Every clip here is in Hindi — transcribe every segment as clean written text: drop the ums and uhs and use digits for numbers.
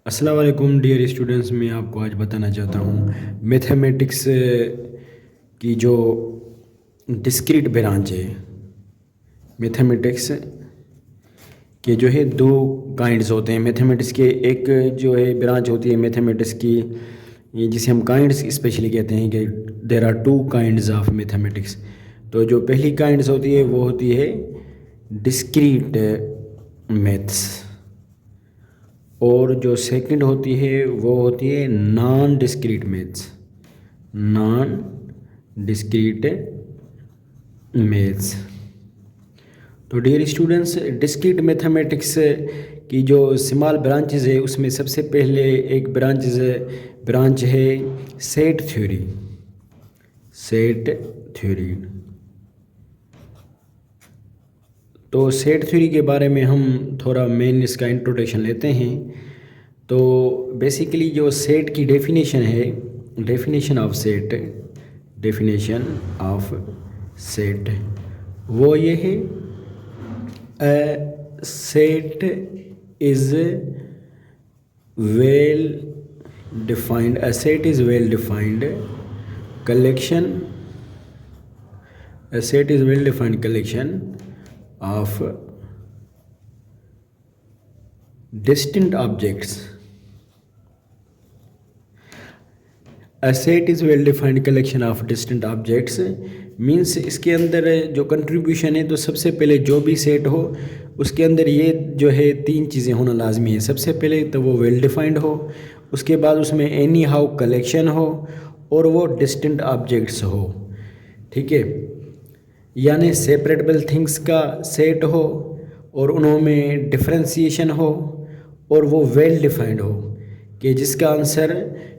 अस्सलाम वालेकुम डियर स्टूडेंट्स। मैं आपको आज बताना चाहता हूँ मैथमेटिक्स की जो डिस्क्रीट ब्रांच है। मैथमेटिक्स के जो है दो काइंड्स होते हैं मैथमेटिक्स के। एक जो है ब्रांच होती है मैथमेटिक्स की, ये जिसे हम काइंड्स स्पेशली कहते हैं कि there are two kinds of mathematics. तो जो पहली काइंड्स होती है वो होती है डिस्क्रीट मैथ्स, और जो सेकंड होती है वो होती है non discrete maths. Non discrete maths. तो डियर स्टूडेंट्स, डिस्क्रीट मैथमेटिक्स की जो स्मॉल ब्रांचेज है उसमें सबसे पहले एक ब्रांच है सेट थ्योरी। Set theory. तो सेट थ्योरी के बारे में हम थोड़ा मेन इसका इंट्रोडक्शन लेते हैं। तो बेसिकली जो सेट की डेफिनेशन है, definition of set, definition of set वो ये है, set is well defined, a set is well defined collection, a set is well defined collection of distinct objects. A set is well defined collection of distinct objects means इसके अंदर जो कंट्रीब्यूशन है, तो सबसे पहले जो भी सेट हो उसके अंदर ये जो है तीन चीज़ें होना लाजमी है। सबसे पहले तो वो वेल डिफाइंड हो, उसके बाद उसमें एनी हाउ कलेक्शन हो, और वो डिस्टिंक्ट ऑब्जेक्ट्स हो। ठीक है, यानी सेपरेटेबल थिंग्स का सेट हो और उनमें डिफ्रेंसीशन हो, और वो वेल डिफाइंड हो कि जिसका आंसर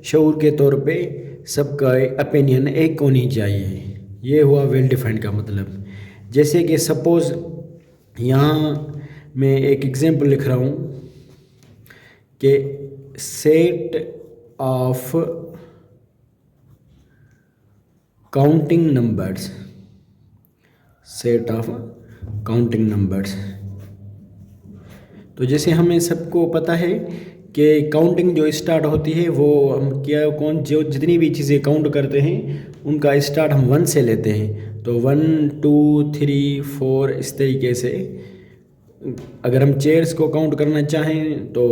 शऊर के तौर पे सबका ओपिनियन एक होनी चाहिए। ये हुआ वेल डिफाइंड का मतलब। जैसे कि सपोज़ यहाँ मैं एक एग्जांपल लिख रहा हूँ कि set of counting numbers, set of counting numbers. तो जैसे हमें सबको पता है कि काउंटिंग जो स्टार्ट होती है वो हम जो जितनी भी चीज़ें काउंट करते हैं उनका स्टार्ट हम 1 से लेते हैं। तो 1 2 3 4 इस तरीके से। अगर हम चेयर्स को काउंट करना चाहें तो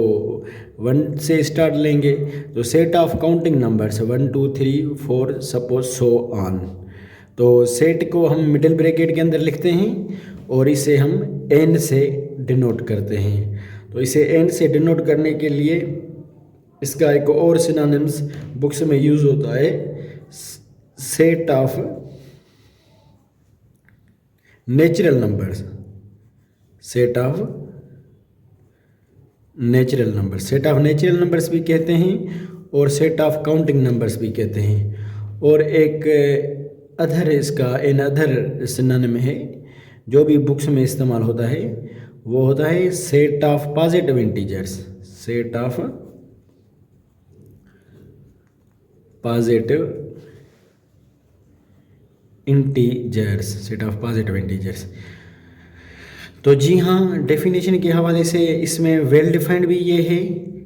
1 से स्टार्ट लेंगे। तो set of counting numbers 1 2 3 4 suppose so on. तो सेट को हम मिडिल ब्रैकेट के अंदर लिखते हैं और इसे हम एन से डिनोट करते हैं। तो इसे एन से डिनोट करने के लिए इसका एक और सिनोनिम्स बुक्स में यूज़ होता है, set of natural numbers. Set of natural numbers, set of natural numbers भी कहते हैं और सेट ऑफ काउंटिंग नंबर्स भी कहते हैं। और एक अदर इसका इन अदर सिनोनिम है जो भी बुक्स में इस्तेमाल होता है, वो होता है set of positive integers. Set of positive integers, set of positive integers. तो जी हाँ, डेफिनेशन के हवाले से इसमें वेल डिफाइंड भी ये है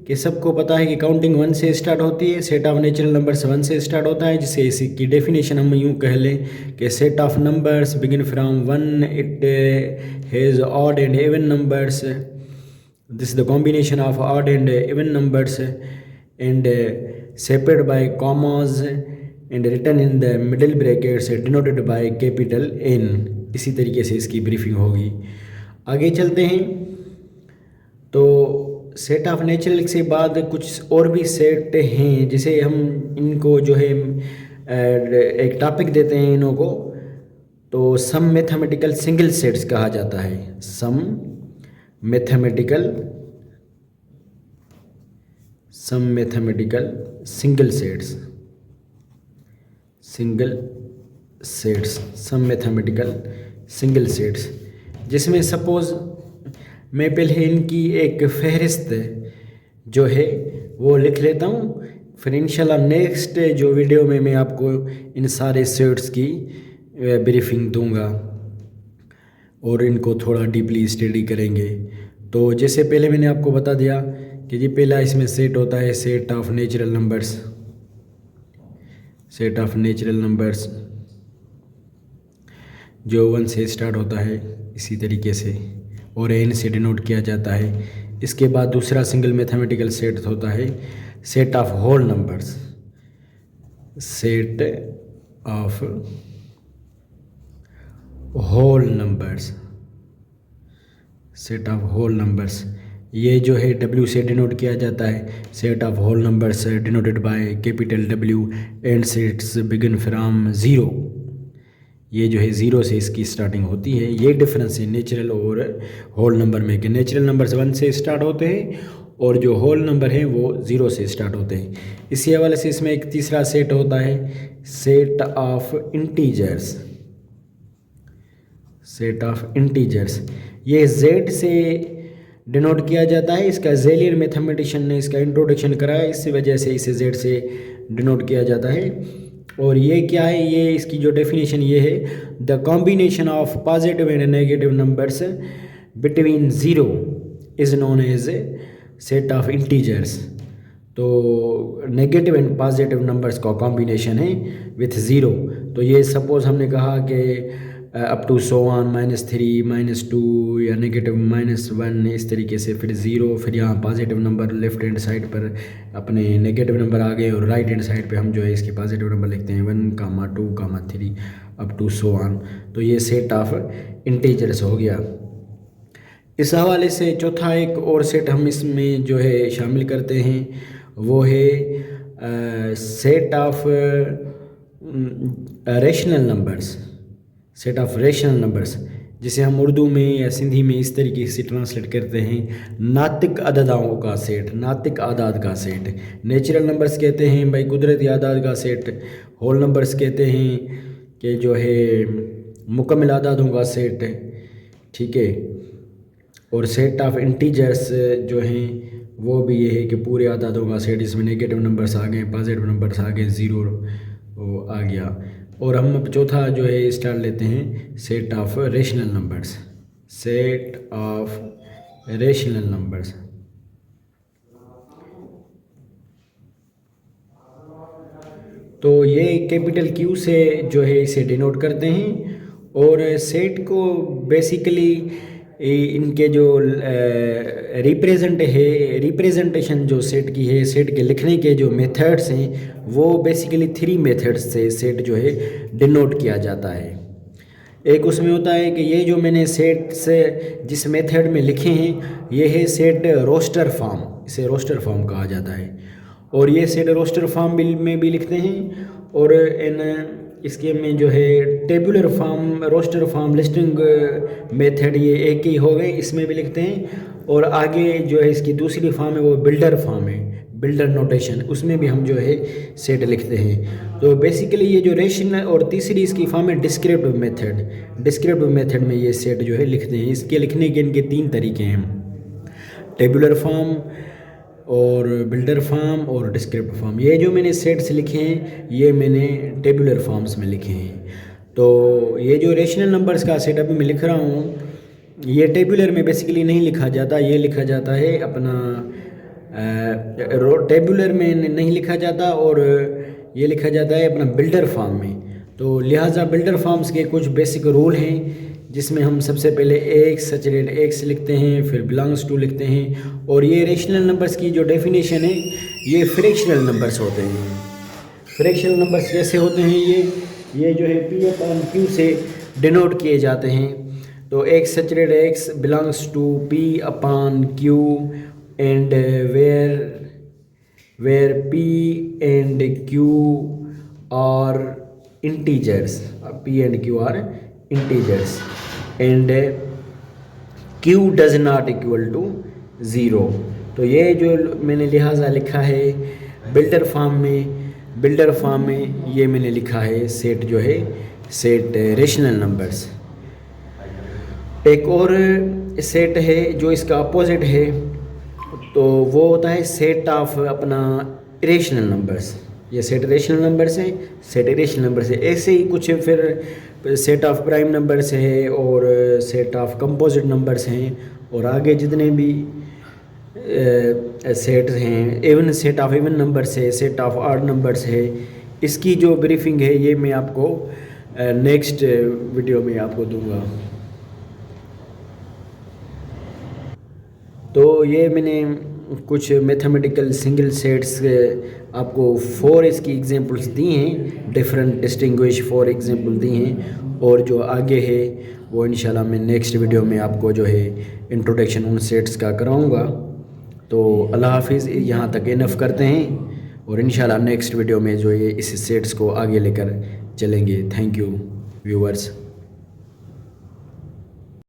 कि सबको पता है कि काउंटिंग 1 से स्टार्ट होती है, सेट ऑफ नेचुरल नंबर्स 1 से स्टार्ट होता है, जिसे इसकी डेफिनेशन हम यूँ कह लें कि set of numbers begin from 1, it has odd and even numbers, this is the combination of odd and even numbers and separated by commas and written in the middle brackets denoted by capital N. इसी तरीके से इसकी ब्रीफिंग होगी। आगे चलते हैं। तो सेट ऑफ नेचुरल से बाद कुछ और भी सेट हैं, जिसे हम इनको जो है एक टॉपिक देते हैं इन्हों को। तो सम मैथमेटिकल सिंगल सेट्स कहा जाता है। Some mathematical single sets, single sets, some mathematical single sets, जिसमें सपोज़ मैं पहले इनकी एक फहरिस्त जो है वो लिख लेता हूँ, फिर इंशाल्लाह नेक्स्ट जो वीडियो में मैं आपको इन सारे सेट्स की ब्रीफिंग दूंगा और इनको थोड़ा डीपली स्टडी करेंगे। तो जैसे पहले मैंने आपको बता दिया कि जी पहला इसमें सेट होता है set of natural numbers, set of natural numbers जो 1 से स्टार्ट होता है इसी तरीके से और n से डिनोट किया जाता है। इसके बाद दूसरा सिंगल मैथमेटिकल सेट होता है set of whole numbers, set of whole numbers, set of whole numbers ये जो है W से डिनोट किया जाता है। Set of whole numbers denoted by capital W and sets begin from zero. ये जो है ज़ीरो से इसकी स्टार्टिंग होती है। ये डिफरेंस है नेचुरल और होल नंबर में कि नेचुरल नंबर्स 1 से स्टार्ट होते हैं और जो होल नंबर हैं वो 0 से स्टार्ट होते हैं। इसी हवाले से इसमें एक तीसरा सेट होता है set of integers, set of integers ये Z से डिनोट किया जाता है। इसका ज़ेलियर मैथमेटिशियन ने इसका इंट्रोडक्शन कराया, इसी वजह से इसे Z से डिनोट किया जाता है। और ये क्या है, ये इसकी जो डेफिनेशन ये है the combination of positive and negative numbers between zero is known as set of integers. तो नेगेटिव एंड पॉजिटिव नंबर्स का कॉम्बिनेशन है विथ ज़ीरो। तो ये सपोज़ हमने कहा कि अप टू सो ऑन -3 -2 या नेगेटिव -1 इस तरीके से, फिर ज़ीरो, फिर यहाँ positive number left hand side पर अपने नेगेटिव नंबर आ गए और राइट हैंड साइड पे हम जो है इसके पॉजिटिव नंबर लिखते हैं 1, 2, 3 अप टू सो ऑन। तो ये सेट ऑफ इंटीजर्स हो गया। इस हवाले से चौथा एक और सेट हम इसमें जो है शामिल करते हैं वो है set of rational numbers, set of rational numbers जिसे हम उर्दू में या सिंधी में इस तरीके से ट्रांसलेट करते हैं नातिक अददाओं का सेट, नातिक आदाद का सेट। नेचुरल नंबर्स कहते हैं भाई कुदरती आदाद का सेट, होल नंबर्स कहते हैं कि जो है मुकम्मल आदादों का सेट, ठीक है। और सेट ऑफ इंटीजर्स जो हैं वो भी ये है कि पूरे आदादों का सेट, इसमें नेगेटिव नंबर्स आ गए, पॉजिटिव नंबर्स आ गए, ज़ीरो वो आ गया। और हम अब चौथा जो है स्टार्ट लेते हैं set of rational numbers, set of rational numbers. तो ये कैपिटल Q से जो है इसे डिनोट करते हैं। और सेट को बेसिकली इनके जो रिप्रेजेंटेशन जो सेट की है, सेट के लिखने के जो मेथड्स हैं वो बेसिकली 3 मेथड्स से सेट जो है डिनोट किया जाता है। एक उसमें होता है कि ये जो मैंने सेट से जिस मेथड में लिखे हैं ये है सेट रोस्टर फॉर्म, इसे रोस्टर फॉर्म कहा जाता है। और ये सेट रोस्टर फॉर्म में भी लिखते हैं और इन इसके में जो है tabular form, roster form, listing method ये एक ही हो गए, इसमें भी लिखते हैं। और आगे जो है इसकी दूसरी फॉर्म है वो बिल्डर फॉर्म है, बिल्डर नोटेशन, उसमें भी हम जो है सेट लिखते हैं। तो बेसिकली ये जो रेशन और तीसरी इसकी फॉर्म है डिस्क्रिप्टिव मेथड, डिस्क्रिप्टिव मेथड में ये सेट जो है लिखते हैं। इसके लिखने के इनके 3 तरीके हैं, टेबुलर फॉर्म और बिल्डर फॉर्म और डिस्क्रिप्टिव फॉर्म। ये जो मैंने सेट्स लिखे हैं ये मैंने टेबुलर फॉर्म्स में लिखे हैं। तो ये जो रेशनल नंबर्स का सेट अभी मैं लिख रहा हूँ ये टेबुलर में बेसिकली नहीं लिखा जाता, ये लिखा जाता है अपना टेबुलर में नहीं लिखा जाता और ये लिखा जाता है अपना बिल्डर फॉर्म में। तो लिहाजा बिल्डर फॉर्म्स के कुछ बेसिक रूल हैं जिसमें हम सबसे पहले एक्स सचरेट एक्स लिखते हैं, फिर बिलोंग्स टू लिखते हैं। और ये रेशनल नंबर्स की जो डेफिनेशन है ये फ्रैक्शनल नंबर्स होते हैं। फ्रैक्शनल नंबर्स कैसे होते हैं, ये जो है P/Q से डिनोट किए जाते हैं। तो X such that X belongs to P/Q and where P and Q are integers, P and Q are integers and Q does not equal to 0। तो ये जो मैंने लिहाजा लिखा है बिल्डर फॉर्म में ये मैंने लिखा है सेट जो है सेट रेशनल नंबर्स। एक और सेट है जो इसका अपोजिट है तो वो होता है सेट ऑफ अपना इरेशनल नंबर्स। ये सेट रेशनल नंबर्स हैं, सेट इरेशनल नंबर्स है। ऐसे ही कुछ फिर सेट ऑफ प्राइम नंबर्स है और सेट ऑफ कंपोजिट नंबर्स हैं और आगे जितने भी सेट्स हैं, even set of even numbers है, सेट ऑफ ऑड नंबर्स है, इसकी जो ब्रीफिंग है ये मैं आपको नेक्स्ट वीडियो में आपको दूंगा। तो ये मैंने कुछ मैथमेटिकल सिंगल सेट्स आपको 4 इसकी एग्जांपल्स दी हैं, डिफरेंट डिस्टिंग्विश 4 एग्जांपल दी हैं, और जो आगे है वो इंशाल्लाह मैं नेक्स्ट वीडियो में आपको जो है इंट्रोडक्शन उन सेट्स का कराऊंगा। तो अल्लाह हाफिज़, यहाँ तक इनफ करते हैं और इंशाल्लाह नेक्स्ट वीडियो में जो है इस सेट्स को आगे लेकर चलेंगे। Thank you viewers.